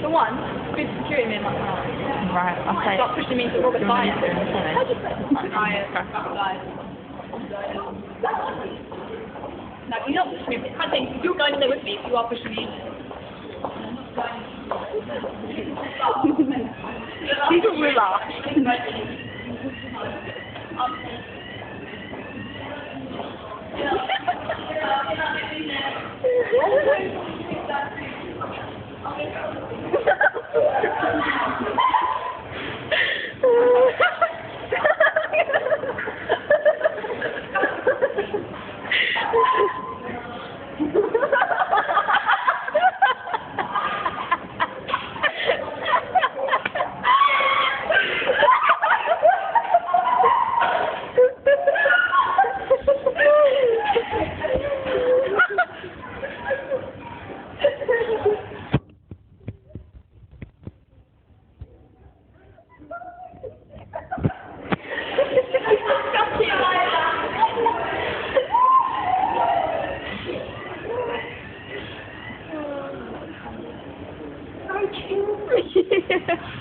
For one, good security me in my car. Right, I'll say. Stop pushing me into Robert Fire. No, you're not pushing me. I think you're going in there with me if you are pushing me. She's a ruler. Okay.